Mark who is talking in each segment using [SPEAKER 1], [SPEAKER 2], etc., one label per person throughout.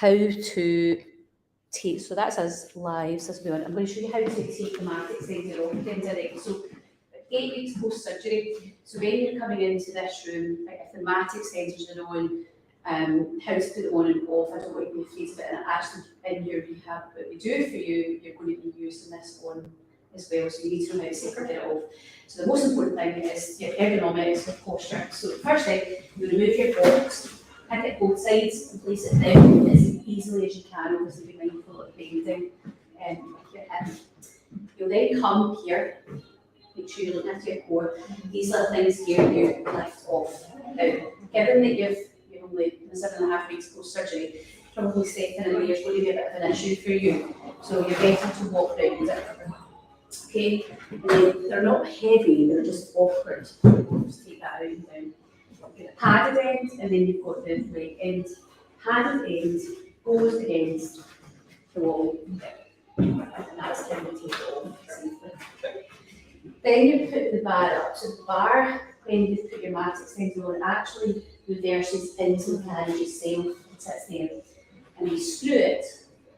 [SPEAKER 1] how to take, so that's us live, as we want. I'm going to show you how to take the mat extender off again today. So 8 weeks post-surgery, so when you're coming into this room, like if the mat extenders are on, how to put it on and off, I don't want you to be afraid of it, and actually in your rehab, what we do for you, you're going to be using this on as well, so you need to know how to take it off. So the most important thing is your ergonomics, your posture. So first thing, you remove your box, pick it both sides and place it down as easily as you can, obviously be mindful of bending your hip. You'll then come here, make sure you're looking at your core. These little things here you lift off. Now, given that you're only 7.5 weeks post-surgery, probably stepping in there is going to be a bit of an issue for you. So you're better to walk round it. Okay, and then they're not heavy, they're just awkward. Just take that out and down. You've got the padded end, and then you've got the leg end. Padded end goes against the wall, and that's how you take it off safely. Then you put the bar up. So the bar, when you put your mat extender on, actually reverses into the carriage itself. It sits there, and you screw it.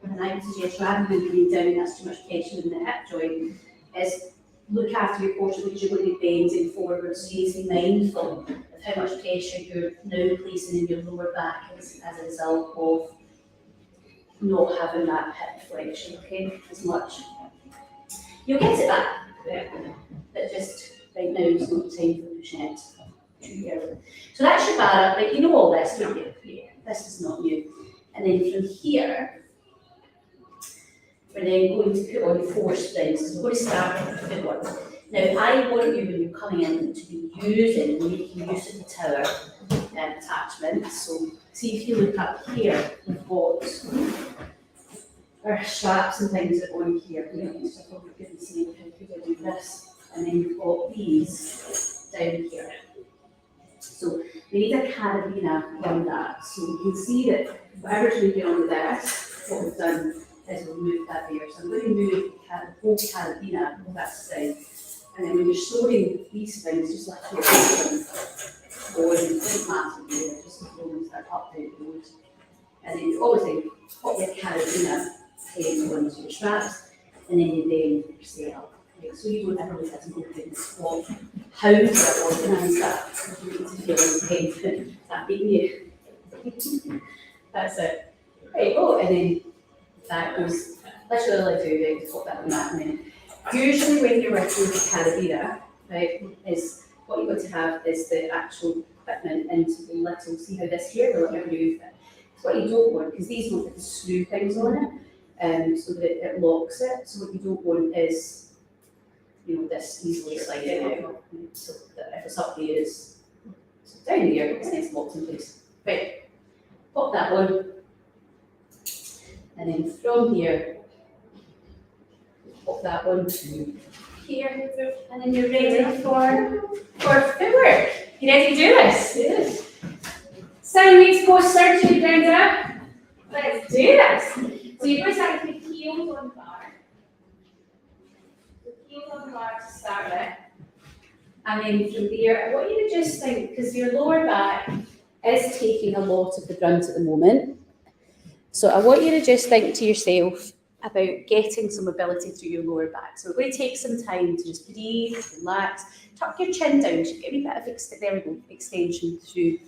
[SPEAKER 1] And I would suggest, rather than going down, that's too much tension in the hip joint, is look after your posture because you're going to be bending forward, so you need to be mindful of how much pressure you're now placing in your lower back as a result of not having that hip flexion, okay, as much. You'll get it back, but just right now is not the time for pushing it too early. So that's your bar up, like you know all this, don't you? Yeah, this is not new. And then from here, we're then going to put on 4 sprints. So we're going to start with the footwork. Now, I want you, when you're coming in, to be using, making use of the tower attachment. So, see if you look up here, we've got our straps and things that are on here. We don't use stuff, for goodness sake, how could I do this? And then we've got these down here. So, we need a carabiner on that. So, we can see that whatever's moving on this, what we've done is we'll move that there. So I'm going to move the whole carabiner on that side. And then when you're storing these things, just lift your arm or you put mat there, just to throw them start up down the road. And then you obviously put your carabiner head onto your straps, and then you then set up. Right? So you don't ever look at an open squat. How do I organise that? You need to feel independent. Is that beating you? That's it. Right, oh, and then that goes literally like doing it, put that on that, and then usually when you're working with the carabiner, right, is what you want to have is the actual equipment into the little, see how this here will remove it. It's what you don't want, because these don't have the screw things on it, so that it locks it. So what you don't want is, this easily sliding out. So that if it's up there, it's down there, it's nice locked in place. Right, pop that on. And then from here, pop that one to here, and then you're ready for footwork. You ready to do this? Yes. 7 weeks post-surgery, Brenda. Let's do this. So you're going to start with the heels on the bar. The heels on the bar to start with. And then from there, I want you to just think, because your lower back is taking a lot of the brunt at the moment. So I want you to just think to yourself about getting some mobility through your lower back. So we're going to take some time to just breathe, relax, tuck your chin down, just get a bit of extension through.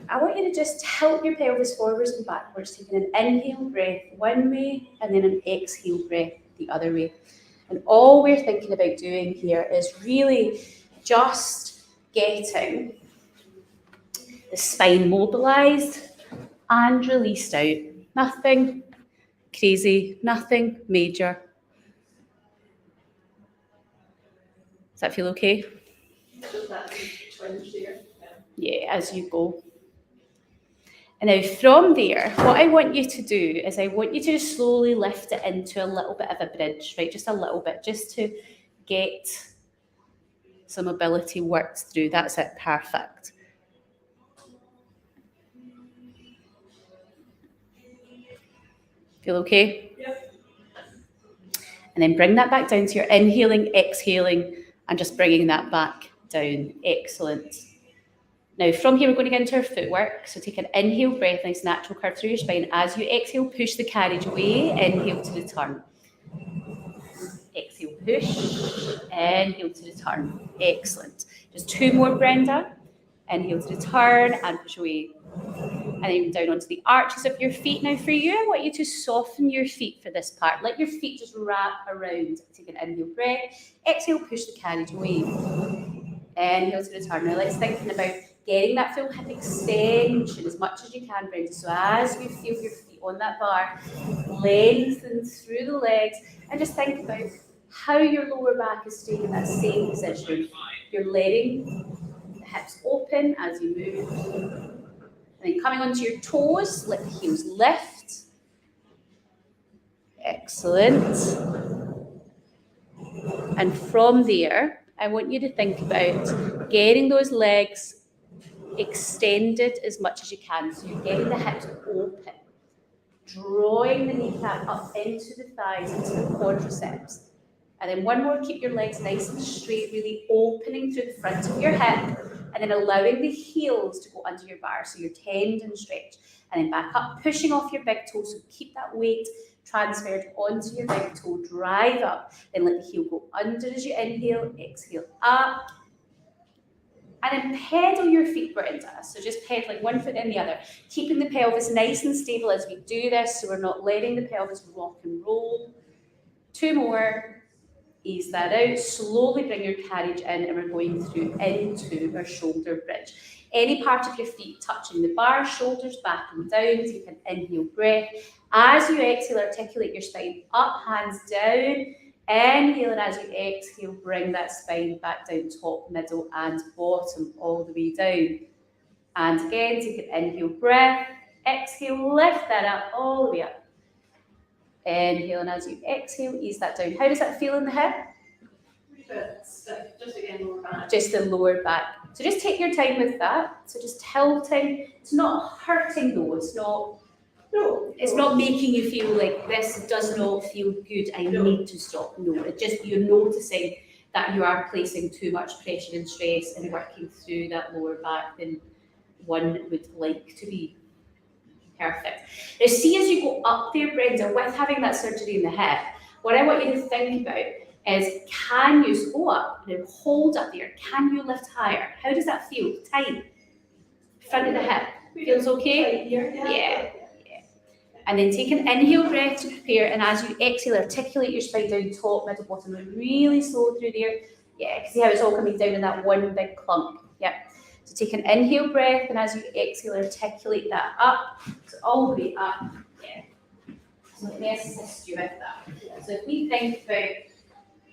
[SPEAKER 1] I want you to just tilt your pelvis forwards and backwards, taking an inhale breath one way and then an exhale breath the other way. And all we're thinking about doing here is really just getting the spine mobilised and released out. Nothing crazy, nothing major. Does that feel okay? Yeah, as you go. And now from there, what I want you to do is I want you to just slowly lift it into a little bit of a bridge, right? Just a little bit, just to get some mobility worked through. That's it, perfect. Feel okay? Yep. And then bring that back down to your inhaling, exhaling, and just bringing that back down. Excellent. Now from here, we're going to get into our footwork. So take an inhale breath, nice natural curve through your spine. As you exhale, push the carriage away, inhale to the turn. Exhale, push, inhale to the turn. Excellent. Just 2 more, Brenda. Inhale to the turn and push away. And then down onto the arches of your feet. Now for you, I want you to soften your feet for this part. Let your feet just wrap around. Take an inhale breath. Exhale, push the carriage away. Inhale to the turn. Now let's think about getting that full hip extension as much as you can, Brenda. So as you feel your feet on that bar, lengthen through the legs, and just think about how your lower back is staying in that same position. You're letting the hips open as you move. And then coming onto your toes, let the heels lift. Excellent. And from there, I want you to think about getting those legs extended as much as you can. So you're getting the hips open, drawing the kneecap up into the thighs, into the quadriceps. And then one more, keep your legs nice and straight, really opening through the front of your hip, and then allowing the heels to go under your bar, so your tendon stretch. And then back up, pushing off your big toe, so keep that weight transferred onto your big toe, drive up, then let the heel go under as you inhale, exhale up. And then pedal your feet, Brenda. So just pedaling one foot in the other, keeping the pelvis nice and stable as we do this, so we're not letting the pelvis rock and roll. 2 more. Ease that out, slowly bring your carriage in, and we're going through into our shoulder bridge. Any part of your feet touching the bar, shoulders back and down, take an inhale breath. As you exhale, articulate your spine up, hands down. Inhale, and as you exhale, bring that spine back down, top, middle, and bottom, all the way down. And again, take an inhale breath. Exhale, lift that up, all the way up. Inhale, and as you exhale, ease that down. How does that feel in the hip?
[SPEAKER 2] Just again, lower back.
[SPEAKER 1] Just the lower back. So just take your time with that. So just tilting. It's not hurting though. It's not making you feel like this does not feel good. I need to stop. No, it just, you're noticing that you are placing too much pressure and stress and working through that lower back than one would like to be. Perfect. Now see, as you go up there, Brenda, with having that surgery in the hip, what I want you to think about is, can you go up and hold up there? Can you lift higher? How does that feel? Tight. Front of the hip. Feels okay? Yeah. And then take an inhale breath to prepare, and as you exhale, articulate your spine down, top, middle, bottom, and really slow through there. Yeah, see how it's all coming down in that one big clump. Yep. So take an inhale breath, and as you exhale, articulate that up. So all the way up. Yeah. So let me assist you with that. So if we think about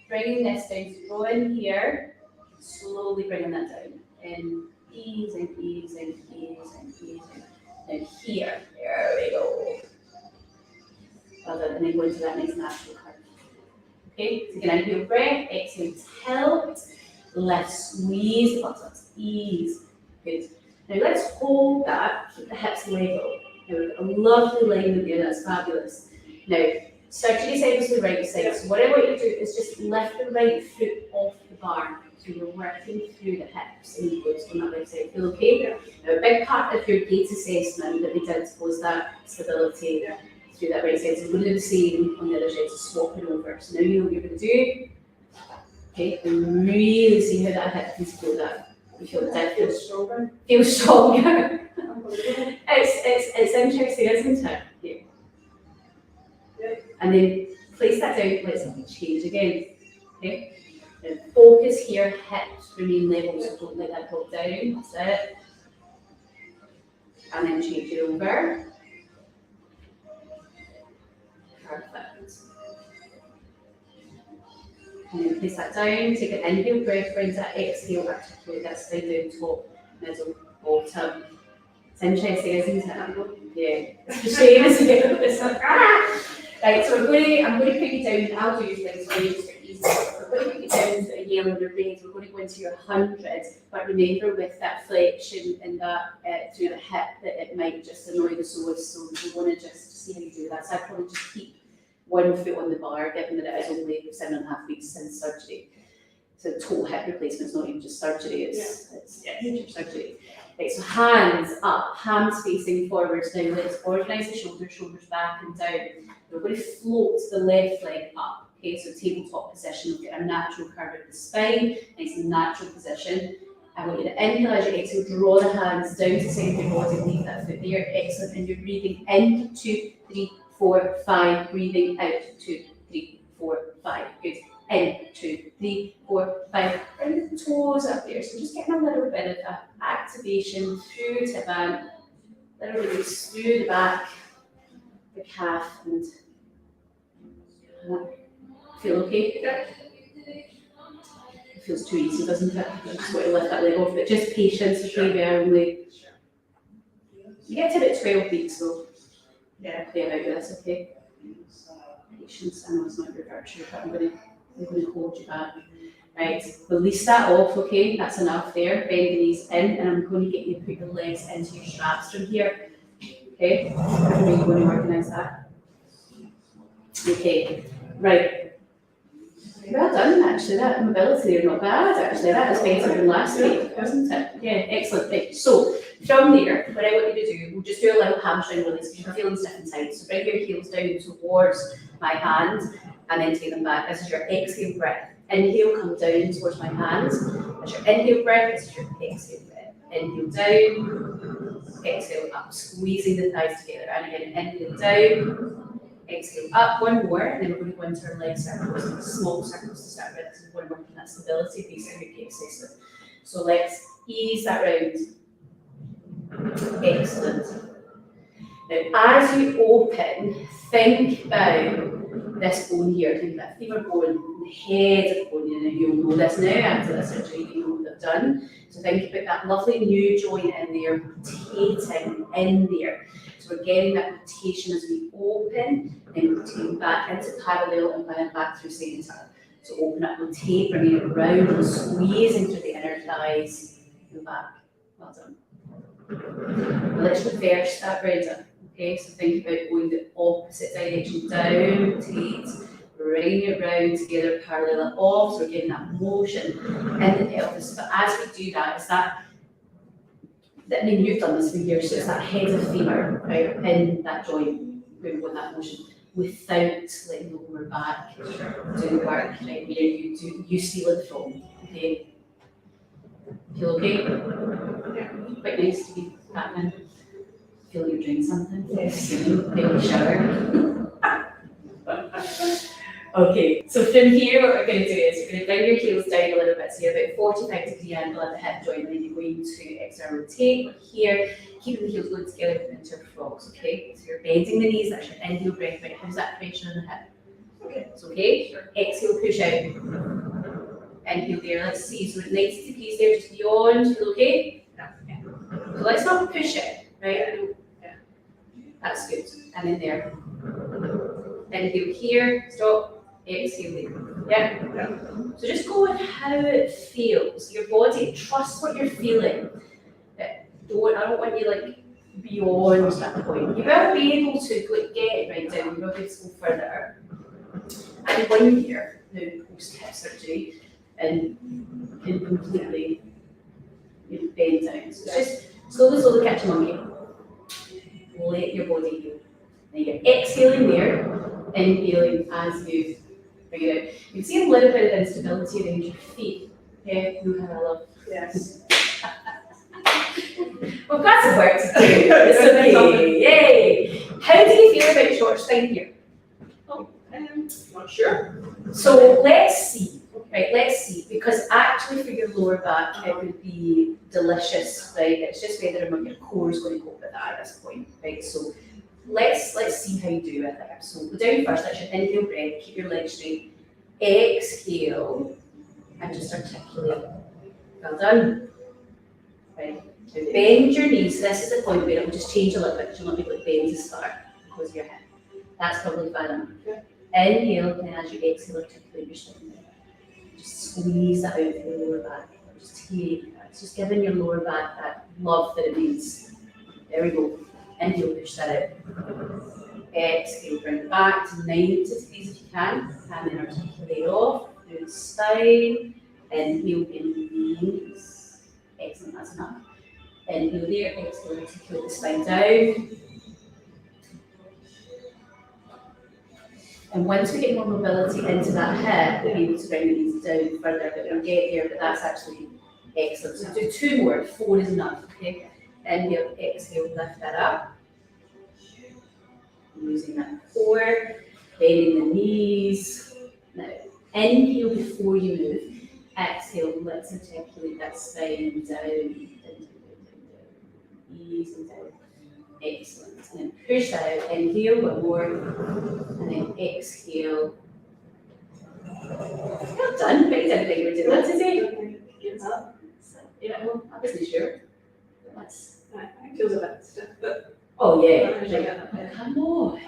[SPEAKER 1] bringing this down, so draw in here, slowly bringing that down. And easing, easing, easing, easing. Now here, there we go. Well done, and then go into that nice natural curve. Okay, take an inhale breath, exhale, tilt, lift, squeeze the buttocks, ease. Good. Now let's hold that, keep the hips level. Now we've got a lovely alignment there, that's fabulous. Now, surgery side is the right side, so what I want you to do is just lift the right foot off the bar. So you're working through the hips and the glutes on that right side. Feel okay? Now a big part of your gait assessment that we did was that stability through that right side. So we're going to do the same on the other side, so swap it over. So now you know what you're going to do. Okay, and really see how that hip can support that. You feel that feels stronger. Feels stronger. it's interesting, isn't it? Yeah. And then place that down. Let's change again. Okay. And focus here. Hips remain level, so don't let that drop down. That's it. And then change it over. Perfect. And then place that down, take an inhale breath, bring that exhale, articulate that spine down, top, middle, bottom. It's interesting, isn't it? Yeah. It's a shame, isn't it? It's like, Right, so I'm going to put you down, I'll do your things for you just for easy. We're going to put you down to a yellow on your bed, we're going to go into your 100, but remember with that flexion and that through the hip that it might just annoy the soles, so we want to just see how you do that. So I'd probably just keep one foot on the bar, given that it is only 7.5 weeks since surgery. So total hip replacement is not even just surgery, it's major surgery. Right, so hands up, palms facing forwards. Now let's organise the shoulders, shoulders back and down. We're going to float the left leg up. Okay, so tabletop position, we'll get a natural curve of the spine, nice and natural position. I want you to inhale as you exhale, draw the hands down to the side of your body, leave that foot there. Excellent, and you're breathing in, 2, 3, 4, 5, breathing out, 2, 3, 4, 5. Good. In, 2, 3, 4, 5. Bring the toes up there. So just getting a little bit of activation through the tip band, little release through the back, the calf, and feel okay? It feels too easy, doesn't it? I just want to lift that leg off, but just patience, okay, very only. You get to about 12 weeks though. Yeah, play about with this, okay? Patience, I know it's not your virtue, but I'm going to hold you back. Right, release that off, okay? That's enough there. Bend the knees in, and I'm going to get you to put your legs into your straps from here. Okay? How are you going to organise that? Okay, right. Well done, actually. That mobility there, not bad, actually. That was better than last week, wasn't it? Yeah, excellent. Right, so from there, what I want you to do, we'll just do a little hamstring release because you're feeling stiff inside. So bring your heels down towards my hand and then take them back. This is your exhale breath. Inhale, come down towards my hands. That's your inhale breath, this is your exhale breath. Inhale down, exhale up, squeezing the thighs together. And again, inhale down, exhale up, one more, and then we're going to go into our leg circles, small circles to start with. So we're going to work on that stability based on your gait system. So let's ease that round. Excellent. Now, as you open, think about this bone here, think about femur bone, the head of the bone, and you'll know this now after the surgery, you know what they've done. So think about that lovely new joint in there, rotating in there. So we're getting that rotation as we open, and rotating back into parallel and then back through side and tuck. So open up, rotate, bringing it around and squeezing through the inner thighs and back. Well done. Now let's reverse that, Brenda. Okay, so think about going the opposite direction, down, rotate, bring it round together, parallel it off, so we're getting that motion in the pelvis. But as we do that, it's that, I mean, you've done this for years, so it's that head of femur, right, in that joint, moving with that motion, without letting the lower back do the work, right, where you steal it from, okay? Feel okay? Yeah. Quite nice to be back in. Feel like you're doing something. Yes. Maybe shower. Okay, so from here, what we're going to do is we're going to bring your heels down a little bit, so you're about 45-degree angle at the hip joint, and then you're going to external rotate here, keeping the heels going together into frogs, okay? So you're bending the knees, that's your inhale breath, right? How's that pressure on the hip? Okay, it's okay. Sure. Exhale, push out. Inhale there, let's see, so at 90 degrees there, just beyond, feel okay? Yeah. So let's not push it, right? Yeah. That's good, and then there. Inhale here, stop. Exhale. Yeah. So just go with how it feels. Your body, trust what you're feeling. I don't want you like beyond that point. You will be able to like, get it right down, you will be able to go further. And 1 year now post hip surgery and can completely bend down. So just slowly catch a monkey. Let your body heal. Now you're exhaling there, inhaling as you bring it out. You can see a little bit of instability around your feet. Okay, you have a love. Yes. Well, got some work to do. It's okay. Yay! How do you feel about short spine here? Oh, not sure. So let's see. Right, let's see. Because actually, for your lower back, it would be delicious. Right, it's just whether or not your core is going to cope with that at this point. Right, so. Let's see how you do with it. So go down first, that's your inhale breath, keep your legs straight. Exhale, and just articulate. Well done. Right. Now bend your knees. This is the point where it will just change a little bit, because you'll not be able to bend to start because of your hip. That's probably fine. Yeah. Inhale, and as you exhale, articulate your spine. Just squeeze that out through your lower back. Just take that. It's just giving your lower back that love that it needs. There we go. Inhale, push that out. Exhale, bring it back to 90 degrees if you can, and then articulate off through the spine. Inhale, in knees. Excellent, that's enough. Inhale there, exhale, articulate the spine down. And once we get more mobility into that hip, we'll be able to bring the knees down further, but we'll get there, but that's actually excellent. So do 2 more, 4 is enough, okay? Inhale, exhale, lift that up. Using that core, bending the knees. Now, inhale before you move. Exhale, let's articulate that spine down. Easy down. Excellent. And then push out, inhale, one more. And then exhale. Well done. But you didn't think we were doing that today. Yeah, well, I wasn't sure.
[SPEAKER 2] It feels a bit stiff, but
[SPEAKER 1] oh yeah. Come on.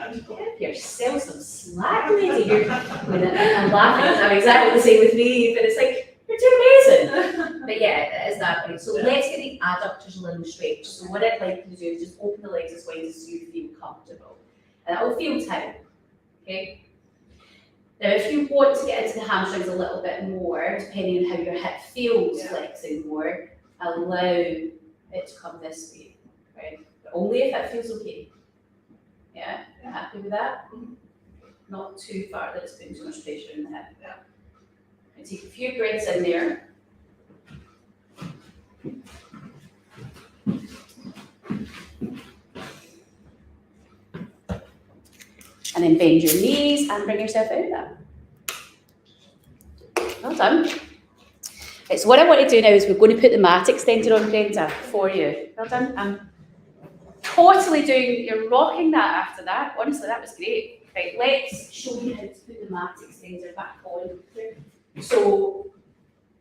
[SPEAKER 1] Give yourself some slack, lady. I'm laughing. I'm exactly the same with me, but it's like, you're too amazing. But yeah, it is that way. So let's get the adductors a little stretched. So what I'd like you to do is just open the legs as wide as you feel comfortable. And that will feel tight. Okay? Now, if you want to get into the hamstrings a little bit more, depending on how your hip feels flexing more, allow it to come this way. Right? But only if it feels okay. Yeah? You're happy with that? Not too far that it's putting too much pressure in the hip.
[SPEAKER 2] Yeah.
[SPEAKER 1] And take a few breaths in there. And then bend your knees and bring yourself out of that. Well done. Right, so what I want to do now is we're going to put the mat extender on, Brenda, for you. Well done. I'm totally doing, you're rocking that after that. Honestly, that was great. Right, let's show you how to put the mat extender back on. So,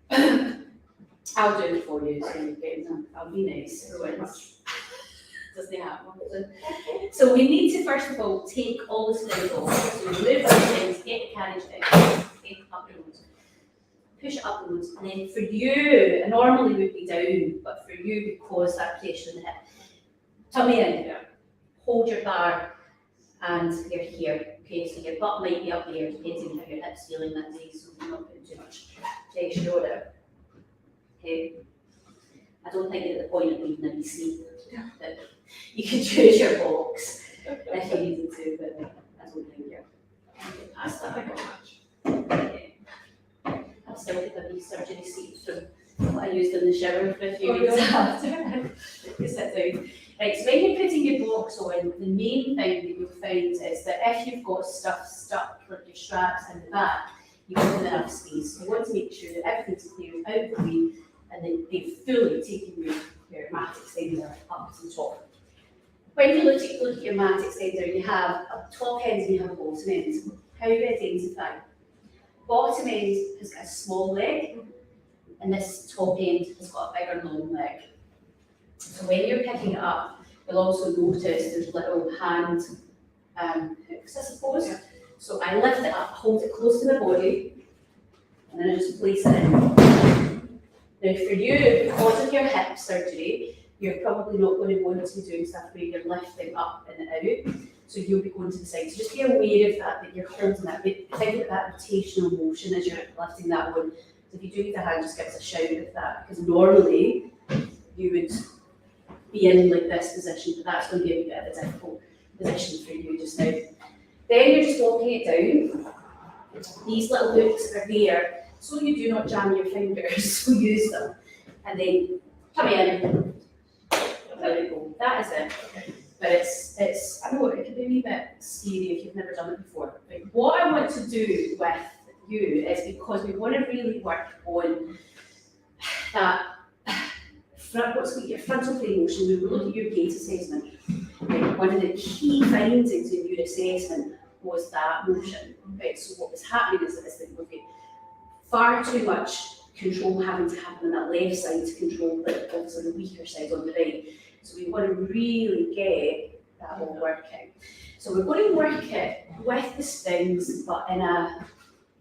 [SPEAKER 1] I'll do it for you. So I'll be nice for once. Doesn't happen. So we need to first of all take all the springs off. So remove the springs, get the carriage out, take up the nose, push it up the nose, and then for you, normally would be down, but for you, because that pressure in the hip, tummy in here, hold your bar, and you're here. Okay, so your butt might be up there, depending on how your hip's feeling that day, so you're not putting too much pressure on it. Okay. I don't think at the point of leaving a BC that you can choose your box if you needed to, but I don't think you're past that very much. Okay. I've still got a wee surgery seat from what I used in the shower for a few weeks after. You sit down. Right, so when you're putting your box on, the main thing that you'll find is that if you've got stuff stuck, like your straps in the back, you've got enough space. You want to make sure that everything's cleared out of the way and then they've fully taken your mat extender up to the top. When you look at your mat extender, you have a top end and you have a bottom end. How do you identify? Bottom end has got a small leg, and this top end has got a bigger long leg. So when you're picking it up, you'll also notice there's little hand hooks, I suppose. Yeah. So I lift it up, hold it close to my body, and then I just place it in. Now for you, because of your hip surgery, you're probably not going to want to be doing stuff where you're lifting up and out. So you'll be going to the side. So just be aware of that you're holding that. Think about that rotational motion as you're lifting that one. So if you do need a hand, just give us a shout with that. Because normally you would be in like this position, but that's going to be a bit of a difficult position for you just now. Then you're just walking it down. These little hooks are there so you do not jam your fingers, so use them. And then come in. There we go. That is it. But it's I know it can be a wee bit scary if you've never done it before. But what I want to do with you is because we want to really work on that your frontal plane motion. We will look at your gait assessment. Right? One of the key findings in your assessment was that motion. Right? So what was happening is that we've got far too much control having to happen on that left side to control obviously the weaker side on the right. So we want to really get that all working. So we're going to work it with the springs, but in an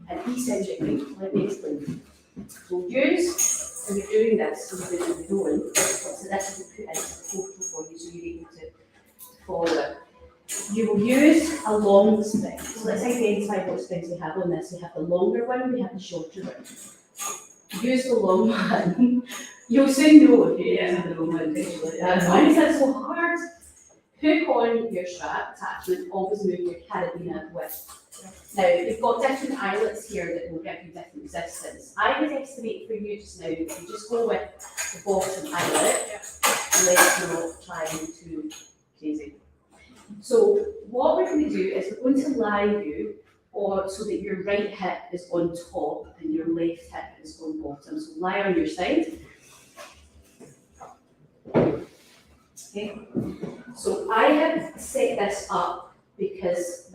[SPEAKER 1] eccentric way. Let me explain. We'll use, when you're doing this, so you're going, so this is put in a photo for you so you're able to follow it. You will use a long spring. So let's identify what springs we have on this. We have the longer one, we have the shorter one. Use the long one You'll soon know if you
[SPEAKER 2] Yeah.
[SPEAKER 1] use it at the moment, actually. Why is that so hard? Hook on your strap attachment, always move your carabiner with. Now, you've got different eyelets here that will give you different resistance. I would estimate for you just now, if you just go with the bottom eyelet, let's not try too crazy. So what we're going to do is we're going to lie you or so that your right hip is on top and your left hip is on bottom. So lie on your side. Okay. So I have set this up because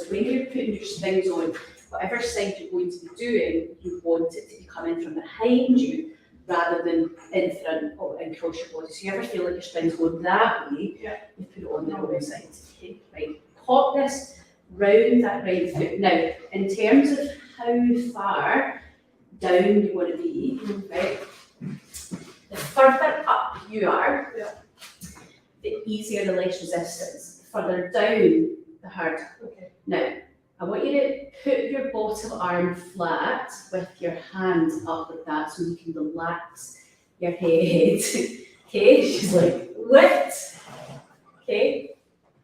[SPEAKER 1] when you're putting your springs on, whatever side you're going to be doing, you want it to be coming from behind you rather than in front or across your body. So you ever feel like your spring's going that way, you put it on the wrong side. Okay, right. Pop this round that right foot. Now, in terms of how far down you want to be, right? The further up you are, the easier the less resistance. The further down, the harder.
[SPEAKER 2] Okay.
[SPEAKER 1] Now, I want you to put your bottom arm flat with your hands up like that so you can relax your head. Okay, she's like, what? Okay,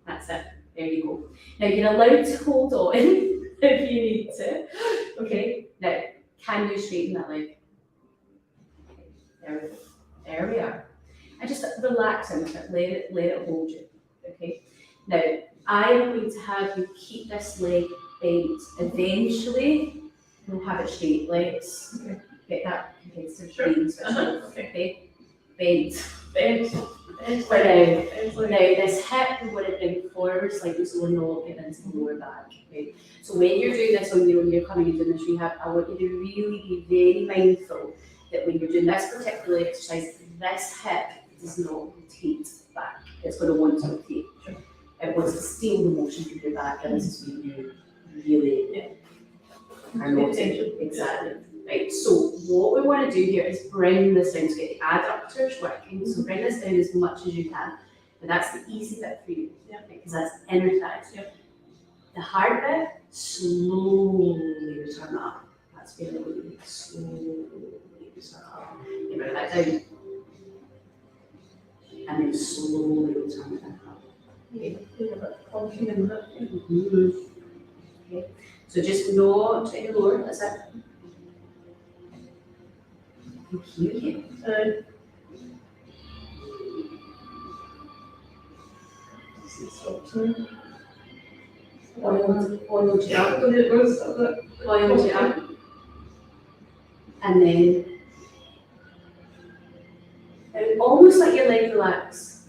[SPEAKER 1] that's it. There you go. Now you're allowed to hold on if you need to. Okay, now can you straighten that leg? There we go. There we are. And just relax into it, let it hold you. Okay. Now I am going to have you keep this leg bent. Eventually we'll have it straight. Let's get that competitive brain switch off. Okay. Bent. Now this hip we want to bring forward slightly so we're not getting into the lower back. Okay. So when you're doing this on your own, you're coming and doing this rehab, I want you to really be very mindful that when you're doing this particular exercise, this hip does not rotate back. It's going to want to rotate. It wants to steal the motion from your back, and this is when you really are not exactly. Right, so what we want to do here is bring this down to get the adductors working. So bring this down as much as you can. But that's the easy bit for you, because that's inner thighs. The hard bit, slowly return up. That's very good. Slowly return up. You bring that down. And then slowly return it back up. Okay. So just no try to lower, that's it. Thank you. Oil it up. And then almost let your leg relax.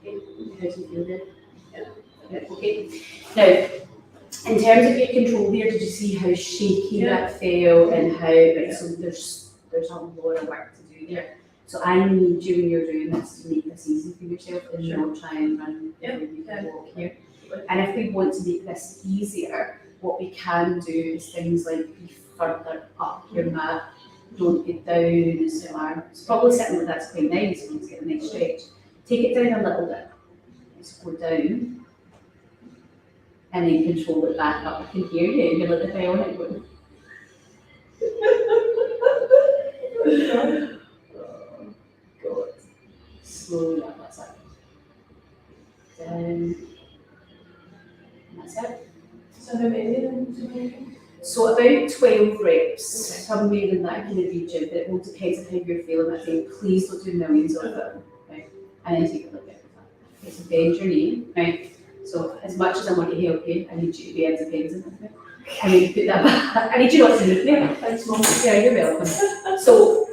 [SPEAKER 1] Okay, how do you feel there? Okay. Now, in terms of your control here, did you see how shaky that felt and how so there's a lot of work to do there. So I need you when you're doing this to make this easy for yourself and not try and run you can walk here. And if we want to make this easier, what we can do is things like be further up your mat, don't get down as far. It's probably sitting like that's quite nice when you get a nice stretch. Take it down a little bit. Let's go down. And then control it back up. I can hear you, you're like the bionic one. Oh, God. Slowly up, that's it. Down. And that's it.
[SPEAKER 2] So how many then?
[SPEAKER 1] So about 12 reps, somewhere in that kind of region, but it will depend on how you're feeling that day. Please don't do millions of them. Right? And then take a look at that. Okay, so bend your knee, right? So as much as I want to help you, I need you to be independent of me. I need to put that back. I need you not to move me. Yeah, you're welcome. So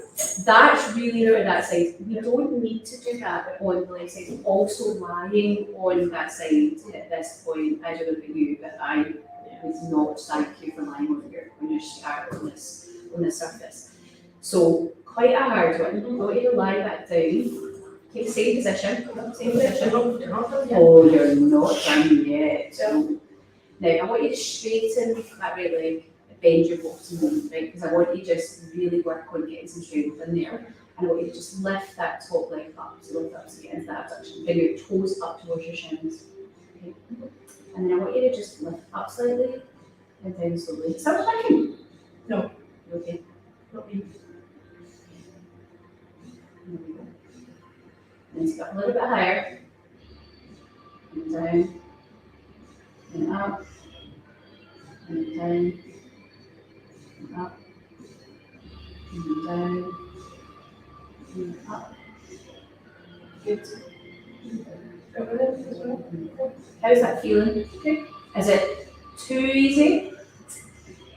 [SPEAKER 1] that's really for that side. We don't need to do that on the left side. Also lying on that side at this point, I don't know about you, but I would not thank you for lying on your start on this surface. So quite a hard one. I want you to lie back down. Keep the same position. Oh, you're not done yet. Now I want you to straighten that right leg, bend your bottom knee, right? Because I want you to just really work on getting some strength in there. And I want you to just lift that top leg up, so lift up to get into that abduction. Bring your toes up towards your shins. Okay. And then I want you to just lift up slightly and down slowly. Start clicking.
[SPEAKER 2] No.
[SPEAKER 1] Okay.
[SPEAKER 2] Not me.
[SPEAKER 1] There we go. And take up a little bit higher. And down. And up. And down. And up. And down. And up. Good. How's that feeling? Good. Is it too easy?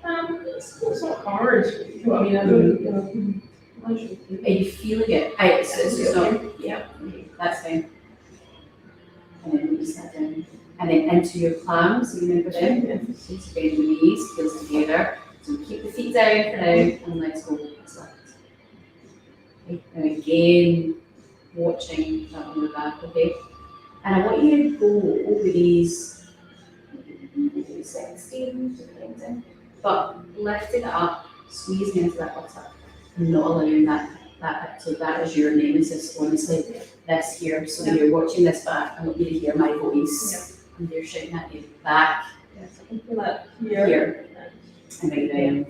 [SPEAKER 2] It's not hard. I mean, I don't,
[SPEAKER 1] Are you feeling it? It's just not. Yeah. Okay, that's fine. And then release that down. And then into your palms. You remember them? So bend the knees, heels together. So keep the feet down for now, and let's go. That's left. Okay. Now again, watching that on the back. Okay. And I want you to go over these 16, depending, but lifting it up, squeezing into that buttock, and not allowing that so that is your nemesis, honestly, this here. So when you're watching this back, I want you to hear my voice, and they're shouting at you back,
[SPEAKER 2] yes, I can feel that
[SPEAKER 1] here, and right down.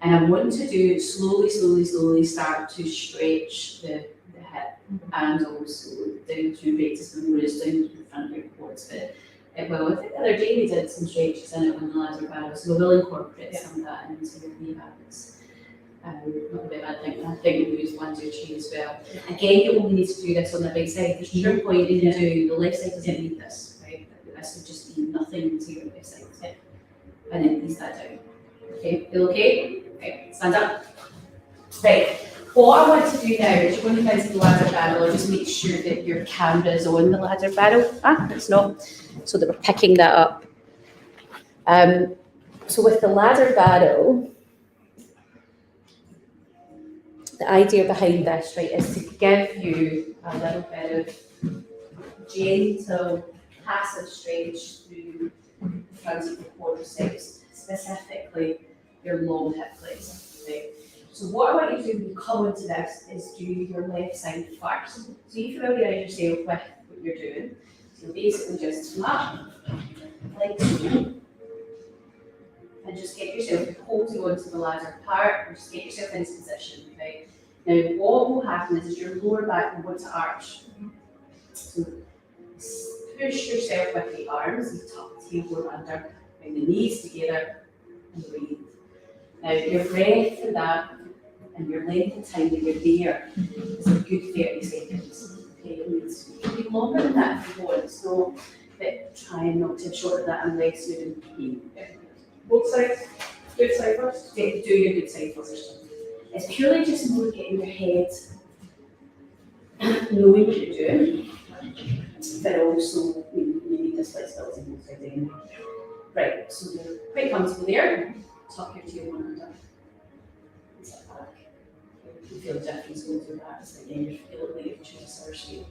[SPEAKER 1] And I want to do slowly start to stretch the hip and also down to rectus femoris, down to the front of your quads. But well, I think the other day we did some stretches in it on the ladder barrel, so we will incorporate some of that into your knee habits. Not a bad thing. I think we use 1, 2, 3 as well. Again, you only need to do this on the right side. There's no point in doing the left side doesn't need this, right? This would just be nothing to your left side. And then release that down. Okay, feel okay? Okay, stand up. Right. What I want to do now is you're going to into the ladder barrel. Just make sure that your camera is on the ladder barrel. It's not. So that we're picking that up. So with the ladder barrel, the idea behind this, right, is to give you a little bit of gentle, passive stretch through the front of the quadriceps, specifically your long hip flexor. Right? So what I want you to do when you come into this is do your left side first. So you familiarise yourself with what you're doing. So basically just come up, like so, and just get yourself holding onto the ladder part, and just get yourself into position, right? Now what will happen is your lower back will want to arch. So push yourself with the arms, you tuck the tailbone under, bring the knees together, and breathe. Now your breath for that, and your length of time that you're there is a good 30 seconds. Okay, it needs to be longer than that if you want, so but try and not to shorten that unless you're in pain.
[SPEAKER 2] Both sides? Good side first?
[SPEAKER 1] Do your good side first. It's purely just more getting your head knowing what you're doing, but also you need this flexibility both sides anyway. Right, so you're quite comfortable there. Tuck your tailbone under. Sit back. You feel the difference going through that. It's like, again, you're feeling like you're choosing a sour street.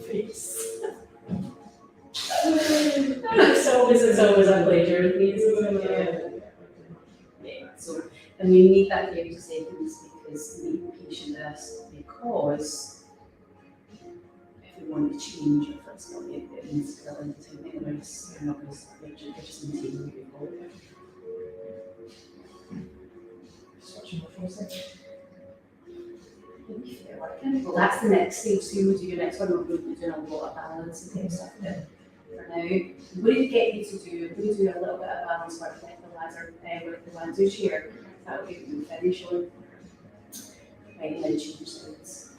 [SPEAKER 1] Face. It's always a pleasure. Yeah, so, and we need that 30 seconds because we need patient this, because if we want to change your flexibility, it needs to fill into time, otherwise you're not going to start, you're just maintaining what you've got.
[SPEAKER 2] Switching the full side.
[SPEAKER 1] Well, that's the next stage, so you will do your next one, we'll be doing a lot of balance and things like that. For now, I'm going to get you to do, a little bit of balance work with the ladder, with the Wandu chair. That will be when we finish on. Right, and then change sides.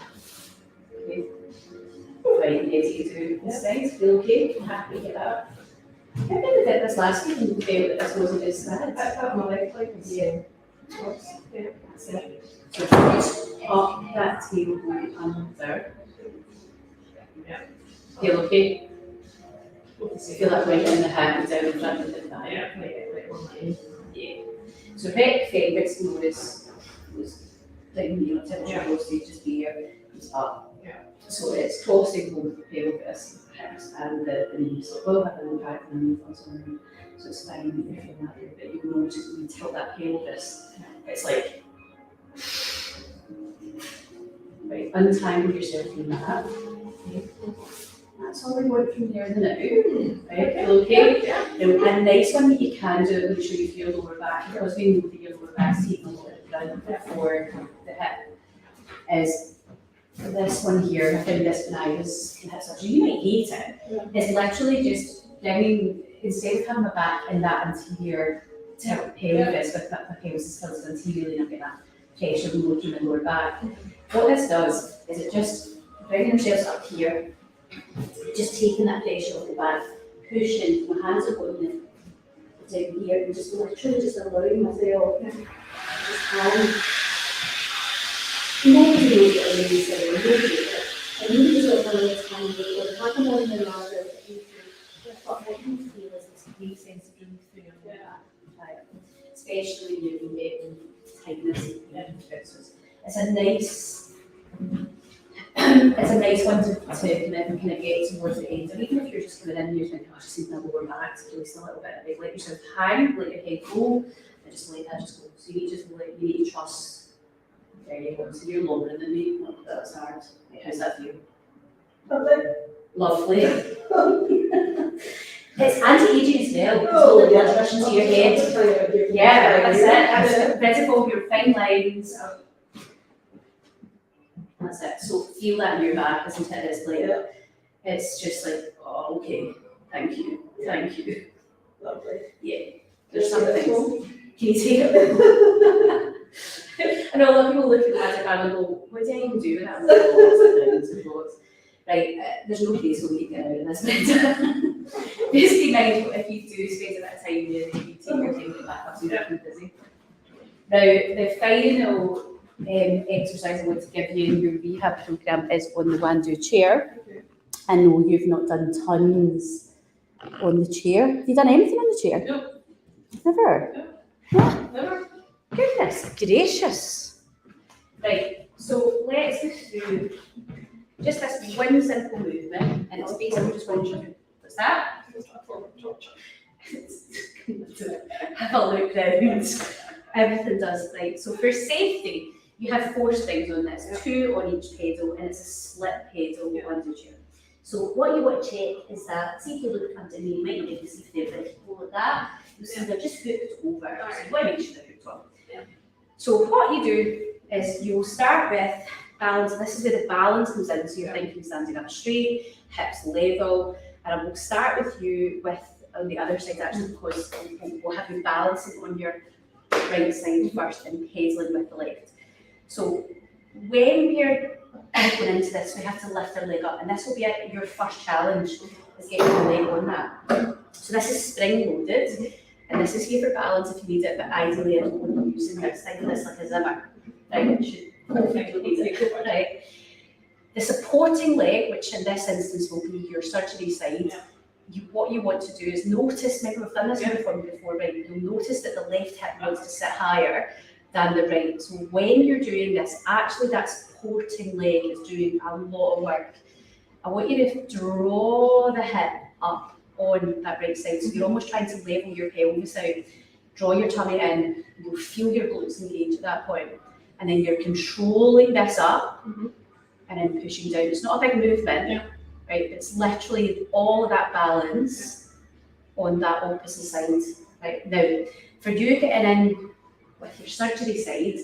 [SPEAKER 1] Okay. Right, and as you do this side, feel okay? I'm happy to get that up. I think we did this last week and we found that this wasn't as bad.
[SPEAKER 2] That's how my leg like.
[SPEAKER 1] Yeah.
[SPEAKER 2] Yeah.
[SPEAKER 1] That's it. So just up that tailbone under.
[SPEAKER 2] Yeah.
[SPEAKER 1] Feel okay? Feel that right in the hand, down in front of the thigh.
[SPEAKER 2] Yeah, like on my
[SPEAKER 1] Yeah. So rectus femoris was down here, typical stage just here, is up.
[SPEAKER 2] Yeah.
[SPEAKER 1] So it's crossing both the pelvis, hips, and the knees. So it will have an impact on the knee also. So it's fine that you're feeling that way, but you notice when you tilt that pelvis, it's like, right, untangle yourself from that. Okay. That's all we want from here to now. Right, feel okay?
[SPEAKER 2] Yeah.
[SPEAKER 1] Now, a nice one that you can do, make sure you feel lower back, because we know that your lower back's taking a lot of done for the hip is this one here. I found this when I was in hip surgery. You might hate it.
[SPEAKER 2] Yeah.
[SPEAKER 1] It's literally just bringing, instead of having my back in that anterior tilt pelvis with the pelvis tilted anteriorly and I get that pressure low through my lower back. What this does is it just bringing ourselves up here, just taking that pressure off the back, pushing, my hands are going down here, and just literally just allowing myself just hand. Nobody knows what I'm really saying, nobody knows it. And you just look on this hand, or have them on the ladder that you feel. What I can feel is this great sense of relief through your lower back, right? Especially when you're getting tightness. It's a nice, it's a nice one to kind of get towards the end. And even if you're just coming in, you're thinking, oh, I just need my lower back to release a little bit of it. Let yourself hang, let your head go, and just let that just go. So you need to trust. There you go. So you're longer than me. Oh, that's hard. How's that feel? Lovely. It's anti-aging as well. It's all the blood rush into your head. Yeah, that's it. It's rid of all your fine lines. That's it. So feel that in your back, isn't it? It's like, it's just like, oh, okay, thank you.
[SPEAKER 2] Lovely.
[SPEAKER 1] Yeah, there's some things. Can you take it? I know a lot of people look at the magic band and go, what do I even do with that? I'm like, oh, right, there's no place where you get out of this. Just be mindful if you do spend a bit of time there, that you take your time to get back up so you don't get busy. Now, the final exercise I want to give you in your rehab programme is on the one-do chair.
[SPEAKER 2] Okay.
[SPEAKER 1] I know you've not done tons on the chair. Have you done anything on the chair?
[SPEAKER 2] No.
[SPEAKER 1] Never?
[SPEAKER 2] No. Never.
[SPEAKER 1] Goodness gracious. Right, so let's go through just this one simple movement, and it's basically just one shoulder. What's that? Have a look round. Everything does, right? So for safety, you have 4 springs on this, 2 on each pedal, and it's a split pedal on the chair. So what you want to check is that, see if you look underneath, you might not be able to see if they're like like that, you see they're just hooked over, so you want to make sure they're hooked on. So what you do is you'll start with balance. This is where the balance comes in, so you're thinking standing up straight, hips level, and I will start with you with on the other side actually, because we'll have you balancing on your right side first and pedaling with the left. So when we're going into this, we have to lift our leg up, and this will be your first challenge, is getting the leg on that. So this is spring loaded, and this is here for balance if you need it, but ideally I don't want you using this, think of this like a zipper, right? It should perfectly need it, right? The supporting leg, which in this instance will be your surgery side, what you want to do is notice, maybe we've done this before, right? You'll notice that the left hip wants to sit higher than the right. So when you're doing this, actually that supporting leg is doing a lot of work. I want you to draw the hip up on that right side. So you're almost trying to level your pelvis out. Draw your tummy in, you'll feel your glutes engage at that point. And then you're controlling this up and then pushing down. It's not a big movement, right? It's literally all of that balance on that opposite side. Right now, for you getting in with your surgery side,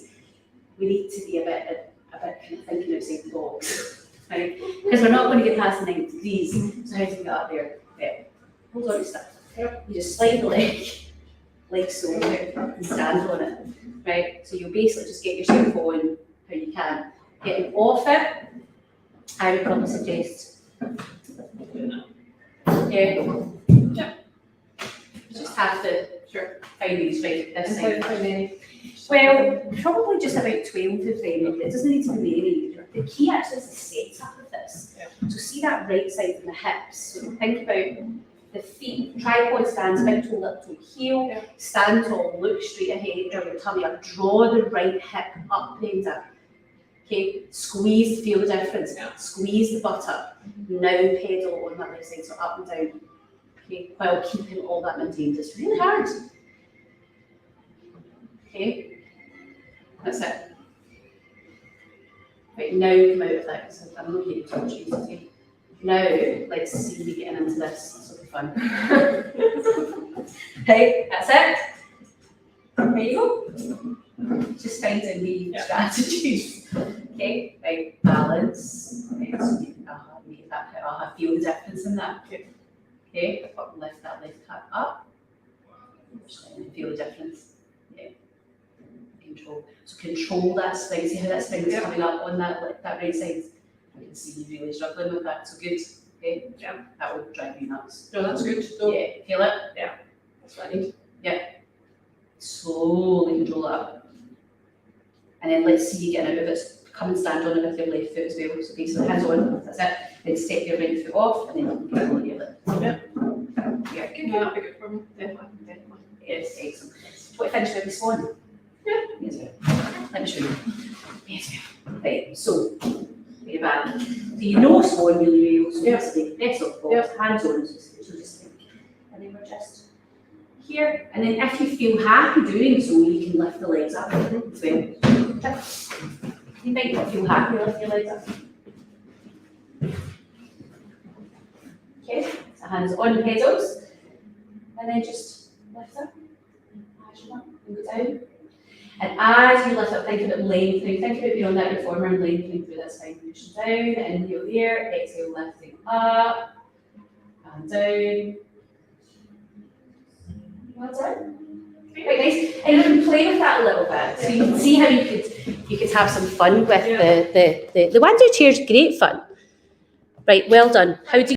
[SPEAKER 1] we need to be a bit kind of thinking outside the box, right? Because we're not going to get past the 90 degrees. So how do you get up there? Hold on to stuff. You just slide the leg, like so, and stand on it, right? So you'll basically just get yourself on how you can. Getting off it, I would probably suggest, just have to find these right this side. Well, probably just about 12 to 20. It doesn't need to be many. The key actually is the setup of this. So see that right side from the hips. So think about the feet, tripod stands, big toe, little toe, heel, stand tall, look straight ahead, draw your tummy up, draw the right hip up, Brenda. Okay, squeeze, feel the difference. Squeeze the butt up. Now pedal on that left side, so up and down. Okay, while keeping all that maintained. It's really hard. Okay, that's it. Right, now come out of that, because I'm not getting too much easy. Now, let's see you getting into this. This will be fun. Okay, that's it. There you go. Just finding the
[SPEAKER 2] Yeah.
[SPEAKER 1] strategies. Okay, right, balance. Right, so make that I feel the difference in that. Okay, lift that left hip up. Just feel the difference. Yeah. Control. So control that spine. See how that spine is coming up on that right side. I can see you really struggling with that. So good. Okay.
[SPEAKER 2] Yeah.
[SPEAKER 1] That will drive you nuts.
[SPEAKER 2] No, that's good. So,
[SPEAKER 1] Yeah. Feel it.
[SPEAKER 2] that's what I need.
[SPEAKER 1] Slowly control it up. And then let's see you get out of it. Come and stand on it with your left foot as well. So okay, so hands on, that's it. Then step your right foot off and then you can go on your left.
[SPEAKER 2] Yeah.
[SPEAKER 1] Yeah, good.
[SPEAKER 2] No, that'd be good for me. Definitely.
[SPEAKER 1] Yes, excellent. What finish with the swan?
[SPEAKER 2] Yeah.
[SPEAKER 1] Yes, ma'am. Let me show you. Yes, ma'am. Right, so, you're back. So you know swan really well, so
[SPEAKER 2] Yeah.
[SPEAKER 1] just like best of both, hands on, so just think. And then we're just here. And then if you feel happy doing so, you can lift the legs up as well. You might not feel happy lifting your legs up. Okay, so hands on the pedals. And then just lift up. As you want, and go down. And as you lift up, think about lengthening. Think about being on that reformer and lengthening through that spine. Pushing down, inhale there, exhale, lifting up and down. Well done. Quite nice. And you can play with that a little bit. So you can see how you could have some fun with the Wandu chair's great fun. Right, well done. How do you